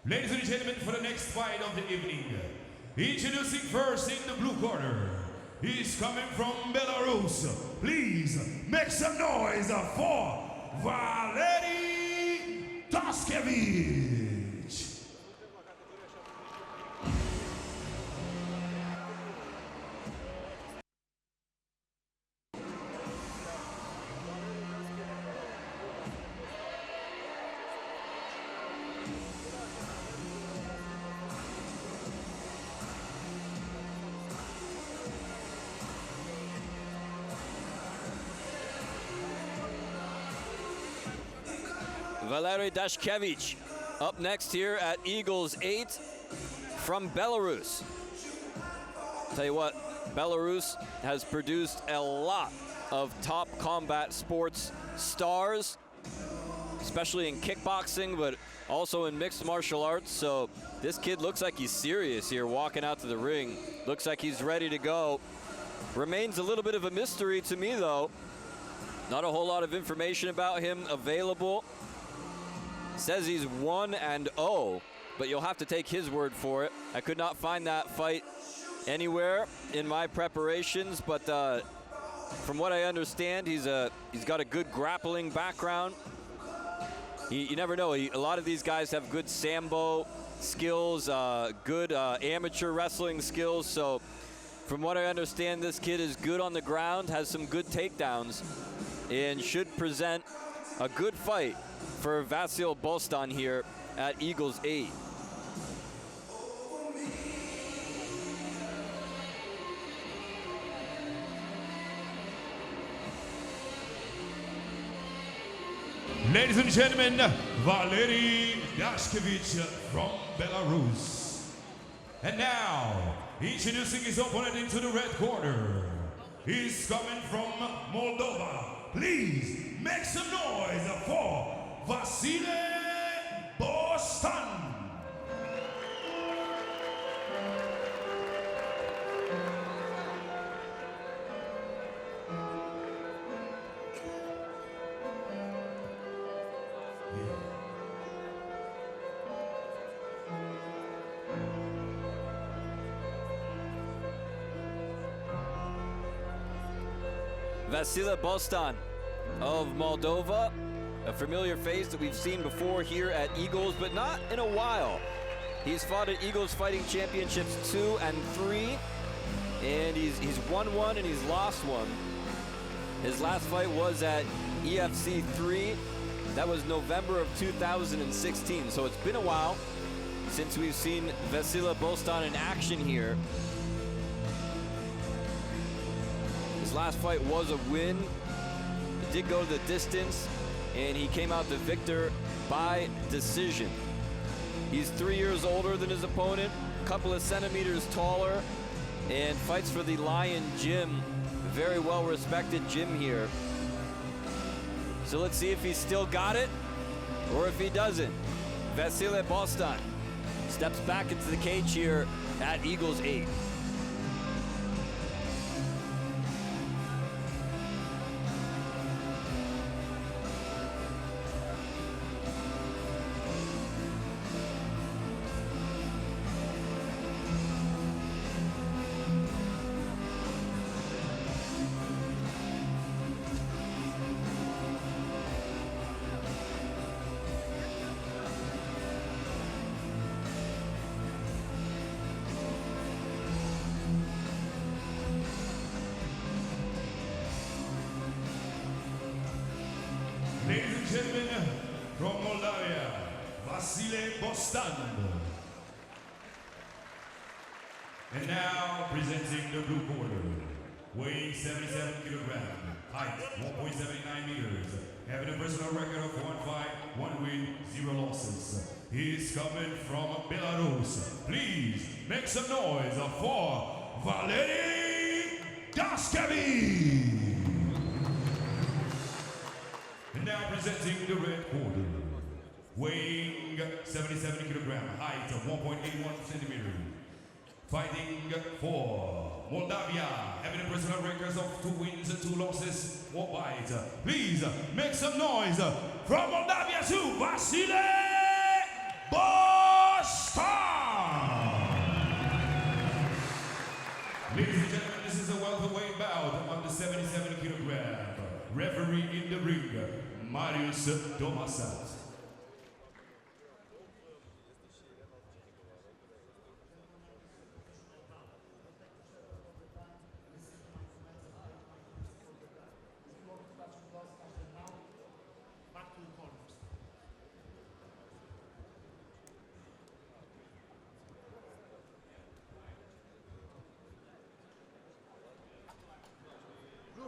Ladies and gentlemen, for the next fight of the evening, introducing first in the blue corner, he's coming from Belarus. Please make some noise for Valery Dashkevich. Valery Dashkevich up next here at Eagles 8 from Belarus. Tell you what, Belarus has produced a lot of top combat sports stars, especially in kickboxing, but also in mixed martial arts. So this kid looks like he's serious here, walking out to the ring. Looks like he's ready to go. Remains a little bit of a mystery to me, though. Not a whole lot of information about him available. Says he's 1-0, but you'll have to take his word for it. I could not find that fight anywhere in my preparations, but from what I understand, he's got a good grappling background. You never know. A lot of these guys have good sambo skills, good amateur wrestling skills. So from what I understand, this kid is good on the ground, has some good takedowns, and should present a good fight for Vasile Bostan here at Eagles 8. Ladies and gentlemen, Valery Dashkevich from Belarus. And now, introducing his opponent into the red corner. He's coming from Moldova. Please make some noise for Vasile Bostan. Vasile Bostan of Moldova, a familiar face that we've seen before here at Eagles, but not in a while. He's fought at Eagles Fighting Championships 2 and 3, and he's won one and he's lost one. His last fight was at EFC 3. That was November of 2016, so it's been a while since we've seen Vasile Bostan in action here. His last fight was a win. It did go the distance, and he came out the victor by decision. He's 3 years older than his opponent, a couple of centimeters taller, and fights for the Lion Gym. Very well respected gym here. So let's see if he's still got it or if he doesn't. Vasile Bostan steps back into the cage here at Eagles 8. Ladies and gentlemen, from Moldavia, Vasile Bostan. And now presenting the blue corner, weighing 77 kilograms, height 1.79 meters, having a personal record of 1 fight, 1 win, 0 losses. He's coming from Belarus. Please make some noise for Valery Dashkevich. And now presenting the red corner, weighing 77 kilograms, height of 1.81 centimeters, fighting for Moldavia, having a personal record of 2 wins, 2 losses, 1 fight. Please make some noise from Moldavia to Vasile Bostan. Marius Domasat.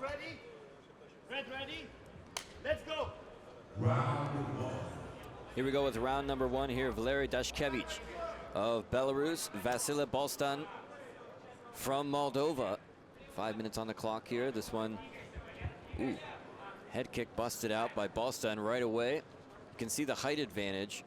Ready? Ready? Let's go! Round one. Here we go with round number one here. Valery Dashkevich of Belarus, Vasile Bostan from Moldova. 5 minutes on the clock here. This one, ooh, head kick busted out by Bostan right away. You can see the height advantage.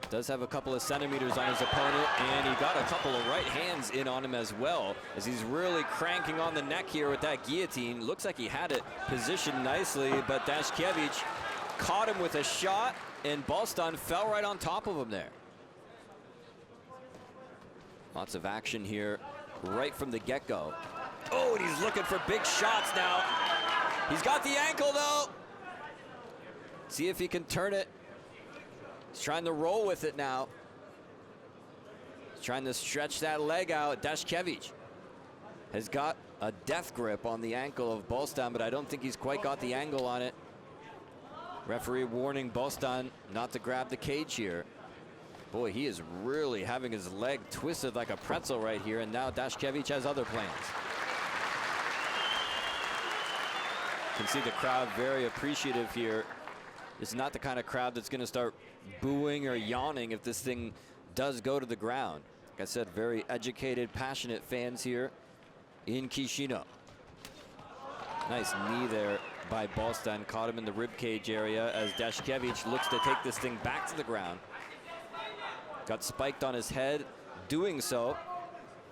Does have a couple of centimeters on his opponent, and he got a couple of right hands in on him as well, as he's really cranking on the neck here with that guillotine. Looks like he had it positioned nicely, but Dashkevich caught him with a shot, and Bostan fell right on top of him there. Lots of action here right from the get-go. Oh, and he's looking for big shots now. He's got the ankle, though. See if he can turn it. He's trying to roll with it now. He's trying to stretch that leg out. Dashkevich has got a death grip on the ankle of Bostan, but I don't think he's quite got the angle on it. Referee warning Bostan not to grab the cage here. Boy, he is really having his leg twisted like a pretzel right here, and now Dashkevich has other plans. You can see the crowd very appreciative here. It's not the kind of crowd that's going to start booing or yawning if this thing does go to the ground. Like I said, very educated, passionate fans here in Chisinau. Nice knee there by Bostan, caught him in the ribcage area as Dashkevich looks to take this thing back to the ground. Got spiked on his head doing so,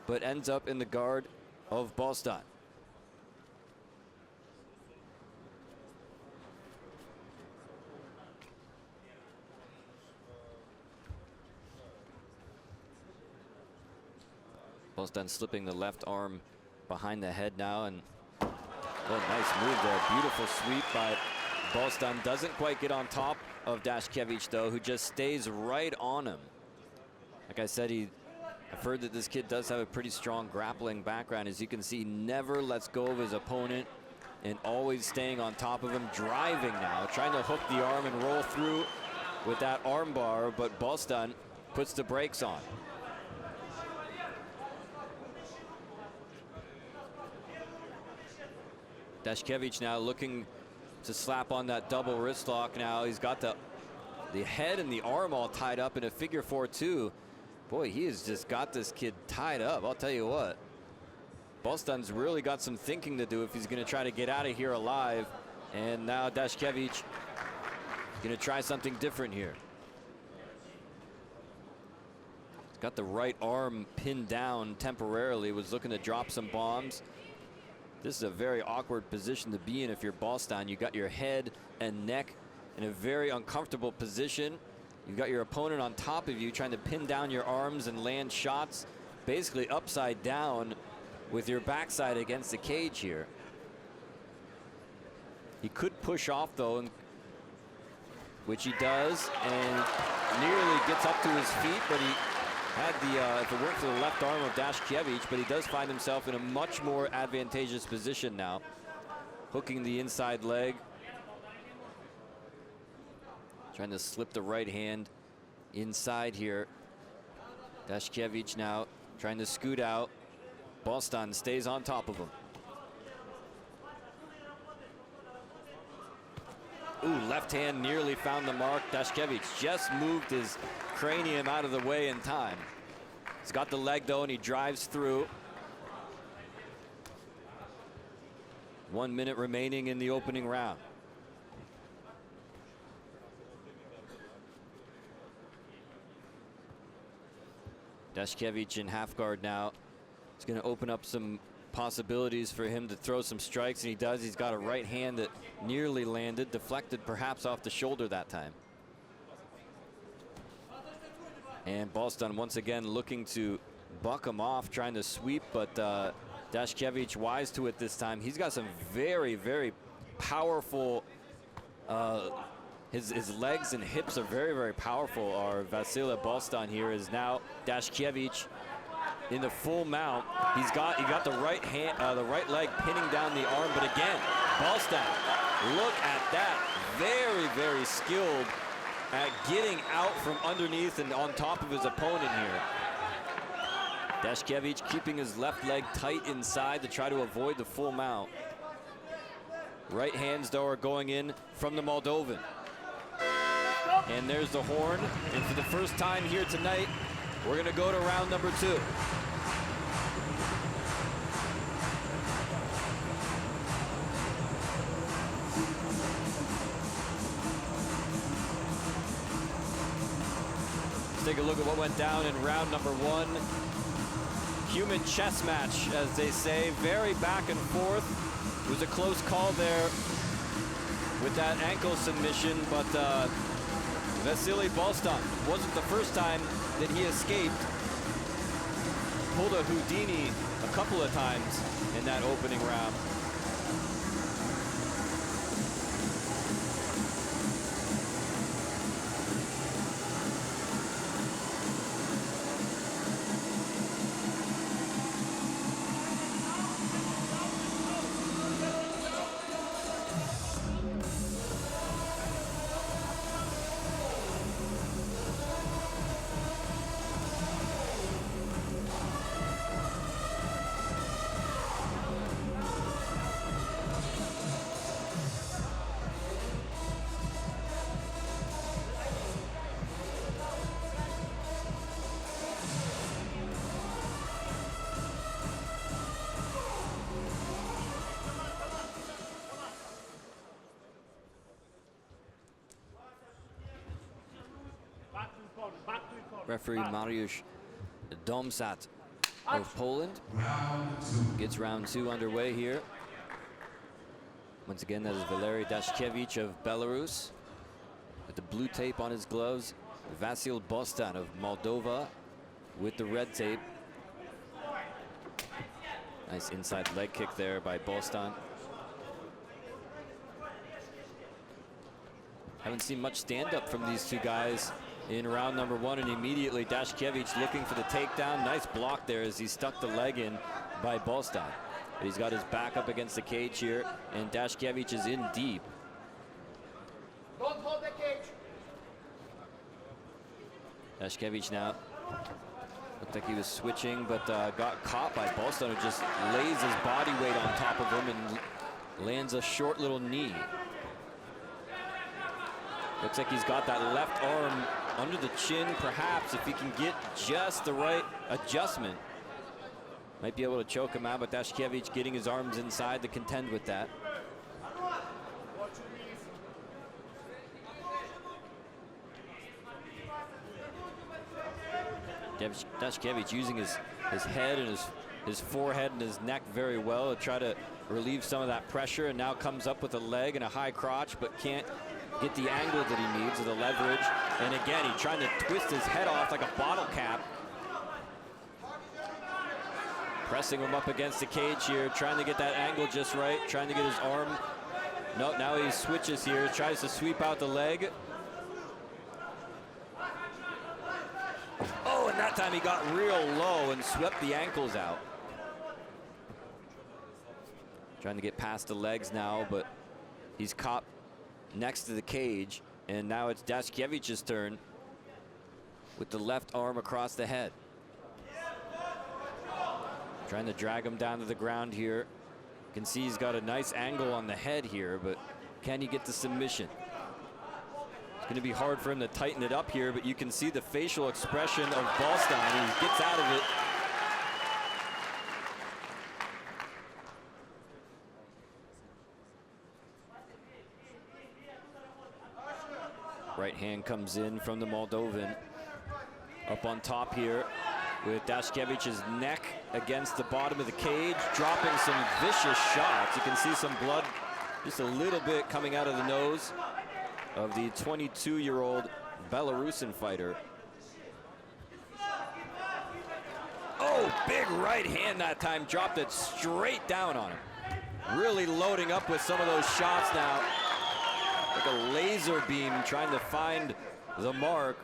but ends up in the guard of Bostan. Bostan slipping the left arm behind the head now, and oh, nice move there. Beautiful sweep by Bostan. Doesn't quite get on top of Dashkevich though, who just stays right on him. Like I said, I've heard that this kid does have a pretty strong grappling background. As you can see, never lets go of his opponent and always staying on top of him. Driving now, trying to hook the arm and roll through with that arm bar, but Bostan puts the brakes on. Dashkevich now looking to slap on that double wrist lock now. He's got the head and the arm all tied up in a figure 4-2. Boy, he has just got this kid tied up. I'll tell you what. Bostan's really got some thinking to do if he's going to try to get out of here alive. And now Dashkevich going to try something different here. He's got the right arm pinned down temporarily, was looking to drop some bombs. This is a very awkward position to be in if you're Bostan. You got your head and neck in a very uncomfortable position. You've got your opponent on top of you trying to pin down your arms and land shots basically upside down with your backside against the cage here. He could push off though, which he does, and nearly gets up to his feet, but he had the, if it weren't for the left arm of Dashkevich, but he does find himself in a much more advantageous position now. Hooking the inside leg. Trying to slip the right hand inside here. Dashkevich now trying to scoot out. Bostan stays on top of him. Ooh, left hand nearly found the mark. Dashkevich just moved his cranium out of the way in time. He's got the leg though, and he drives through. 1 minute remaining in the opening round. Dashkevich in half guard now. It's going to open up some possibilities for him to throw some strikes, and he does. He's got a right hand that nearly landed, deflected perhaps off the shoulder that time. And Bostan once again looking to buck him off, trying to sweep, but Dashkevich wise to it this time. He's got some very, very powerful his legs and hips are very, very powerful. Our Vasile Bostan here is now Dashkevich in the full mount. He got the right hand, the right leg pinning down the arm, but again, Bostan, look at that. Very, very skilled at getting out from underneath and on top of his opponent here. Dashkevich keeping his left leg tight inside to try to avoid the full mount. Right hands, though, are going in from the Moldovan. And there's the horn. And for the first time here tonight, we're going to go to round number 2. Let's take a look at what went down in round number 1. Human chess match, as they say. Very back and forth. It was a close call there with that ankle submission, but Vasile Bostan wasn't the first time that he escaped. Pulled a Houdini a couple of times in that opening round. Referee Mariusz Domsat of Poland gets round 2 underway here. Once again, that is Valery Dashkevich of Belarus with the blue tape on his gloves. Vasile Bostan of Moldova with the red tape. Nice inside leg kick there by Bostan. Haven't seen much stand-up from these two guys in round number 1, and immediately Dashkevich looking for the takedown. Nice block there as he stuck the leg in by Bostan. But he's got his back up against the cage here, and Dashkevich is in deep. Don't hold the cage. Dashkevich now looked like he was switching, but got caught by Bostan, who just lays his body weight on top of him and lands a short little knee. Looks like he's got that left arm under the chin, perhaps, if he can get just the right adjustment. Might be able to choke him out, but Dashkevich getting his arms inside to contend with that. Dashkevich using his head and his forehead and his neck very well to try to relieve some of that pressure, and now comes up with a leg and a high crotch, but can't get the angle that he needs with the leverage. And again, he's trying to twist his head off like a bottle cap. Pressing him up against the cage here, trying to get that angle just right, trying to get his arm. No, now he switches here, tries to sweep out the leg. Oh, and that time he got real low and swept the ankles out. Trying to get past the legs now, but he's caught next to the cage, and now it's Dashkevich's turn with the left arm across the head. Trying to drag him down to the ground here. You can see he's got a nice angle on the head here, but can he get the submission? It's going to be hard for him to tighten it up here, but you can see the facial expression of Bostan. He gets out of it. Right hand comes in from the Moldovan. Up on top here with Dashkevich's neck against the bottom of the cage, dropping some vicious shots. You can see some blood just a little bit coming out of the nose of the 22-year-old Belarusian fighter. Oh, big right hand that time, dropped it straight down on him. Really loading up with some of those shots now. like a laser beam trying to find the mark.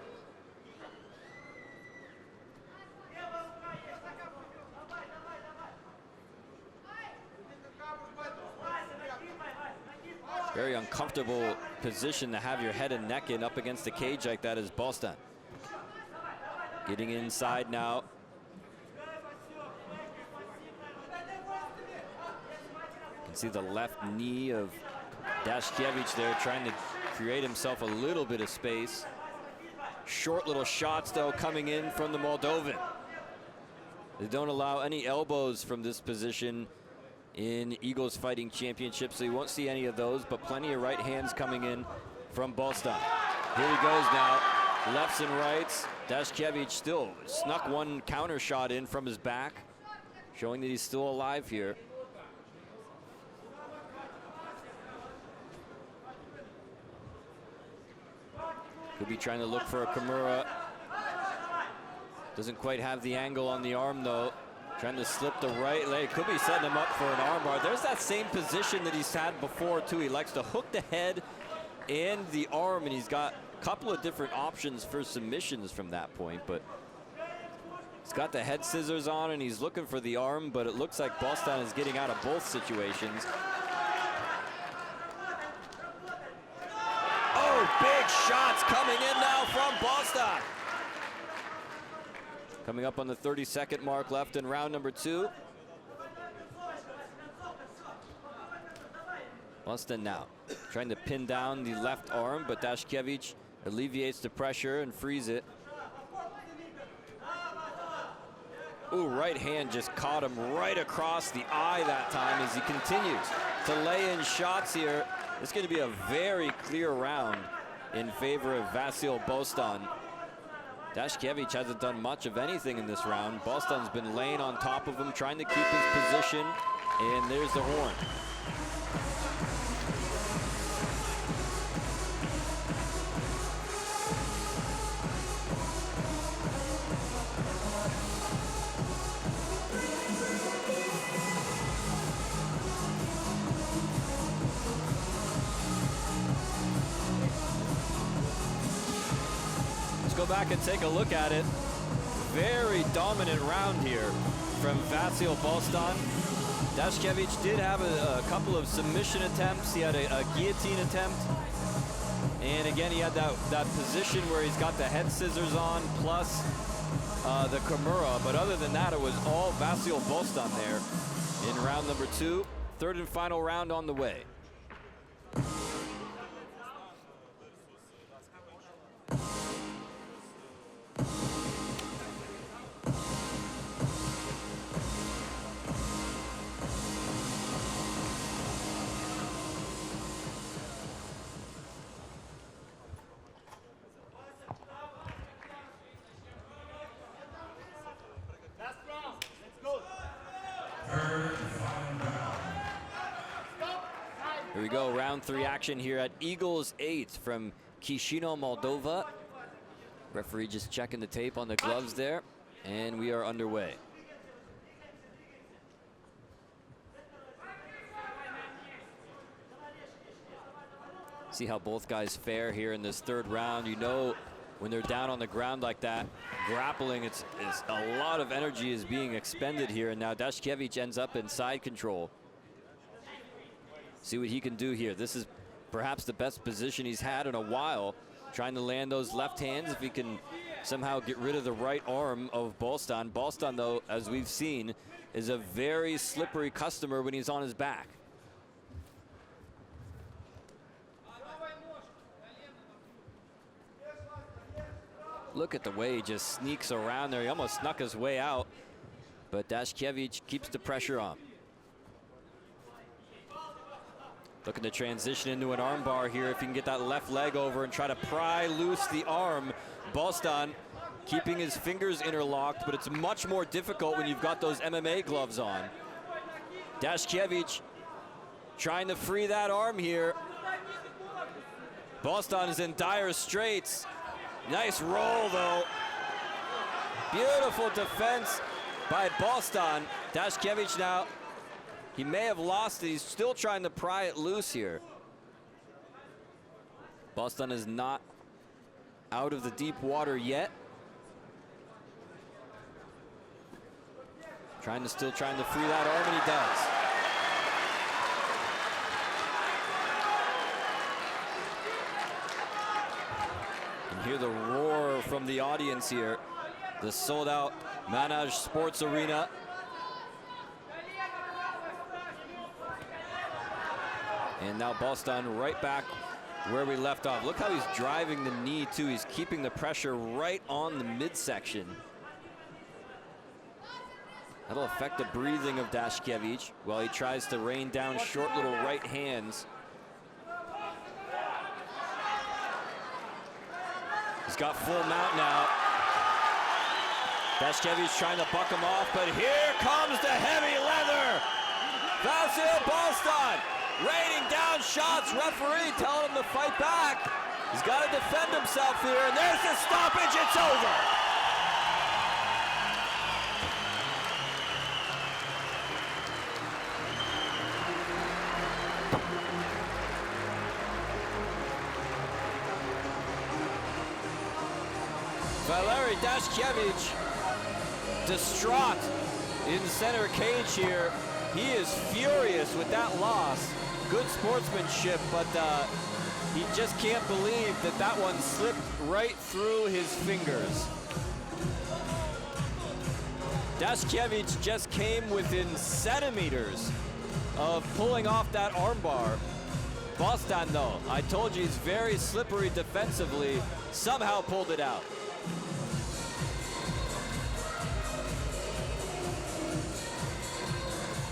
Very uncomfortable position to have your head and neck in up against the cage like that is Bostan. Getting inside now. You can see the left knee of Dashkevich there, trying to create himself a little bit of space. Short little shots though coming in from the Moldovan. They don't allow any elbows from this position in Eagles Fighting Championship, so you won't see any of those, but plenty of right hands coming in from Bostan. Here he goes now, lefts and rights. Dashkevich still snuck one counter shot in from his back, showing that he's still alive here. Could be trying to look for a Kimura. Doesn't quite have the angle on the arm though. Trying to slip the right leg. Could be setting him up for an armbar. There's that same position that he's had before too. He likes to hook the head and the arm, and he's got a couple of different options for submissions from that point, but he's got the head scissors on and he's looking for the arm, but it looks like Bostan is getting out of both situations. Oh, big shots coming in now from Bostan. Coming up on the 30-second mark left in round number 2. Bostan now trying to pin down the left arm, but Dashkevich alleviates the pressure and frees it. Ooh, right hand just caught him right across the eye that time as he continues to lay in shots here. It's going to be a very clear round in favor of Vasile Bostan. Dashkevich hasn't done much of anything in this round. Bostan's been laying on top of him, trying to keep his position, and there's the horn. Go back and take a look at it. Very dominant round here from Vasile Bostan. Dashkevich did have a couple of submission attempts. He had a guillotine attempt. And again, he had that position where he's got the head scissors on plus the Kimura. But other than that, it was all Vasile Bostan there in round number 2. Third and final round on the way. Here we go, round 3 action here at Eagles 8 from Chisinau, Moldova. Referee just checking the tape on the gloves there, and we are underway. See how both guys fare here in this third round. You know, when they're down on the ground like that, grappling, it's a lot of energy is being expended here, and now Dashkevich ends up in side control. See what he can do here. This is perhaps the best position he's had in a while, trying to land those left hands if he can somehow get rid of the right arm of Bostan. Bostan, though, as we've seen, is a very slippery customer when he's on his back. Look at the way he just sneaks around there. He almost snuck his way out, but Dashkevich keeps the pressure on. Looking to transition into an armbar here if he can get that left leg over and try to pry loose the arm. Bostan keeping his fingers interlocked, but it's much more difficult when you've got those MMA gloves on. Dashkevich trying to free that arm here. Bostan is in dire straits. Nice roll though. Beautiful defense by Bostan. Dashkevich now, he may have lost it. He's still trying to pry it loose here. Bostan is not out of the deep water yet. Still trying to free that arm, and he does. And hear the roar from the audience here. The sold-out Manaj Sports Arena. And now Bostan right back where we left off. Look how he's driving the knee too. He's keeping the pressure right on the midsection. That'll affect the breathing of Dashkevich while he tries to rain down short little right hands. He's got full mount now. Dashkevich trying to buck him off, but here comes the heavy leather. Vasile Bostan raining down shots. Referee telling him to fight back. He's got to defend himself here, and there's the stoppage. It's over. Valery Dashkevich distraught in center cage here. He is furious with that loss. Good sportsmanship, but he just can't believe that that one slipped right through his fingers. Dashkevich just came within centimeters of pulling off that armbar. Bostan, though, I told you he's very slippery defensively, somehow pulled it out.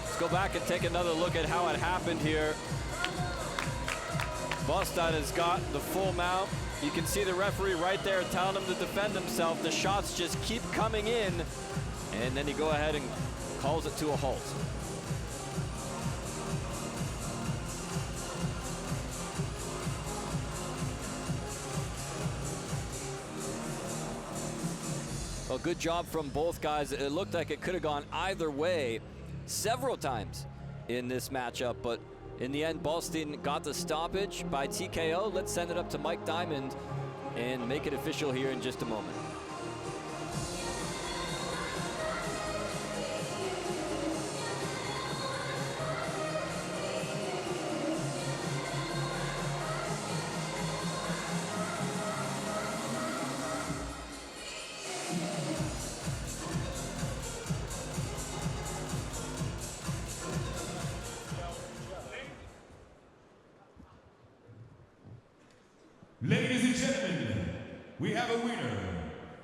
Let's go back and take another look at how it happened here. Bostan has got the full mount. You can see the referee right there telling him to defend himself. The shots just keep coming in, and then he go ahead and calls it to a halt. Well, good job from both guys. It looked like it could have gone either way several times in this matchup, but in the end, Bostan got the stoppage by TKO. Let's send it up to Mike Diamond and make it official here in just a moment. Ladies and gentlemen, we have a winner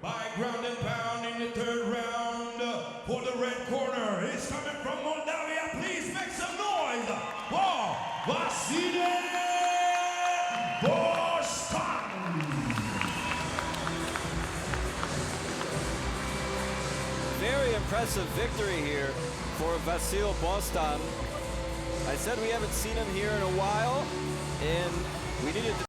by ground and pound in the third round. For the red corner, he's coming from Moldavia. Please make some noise for Vasile Bostan. Very impressive victory here for Vasile Bostan. I said we haven't seen him here in a while, and we needed to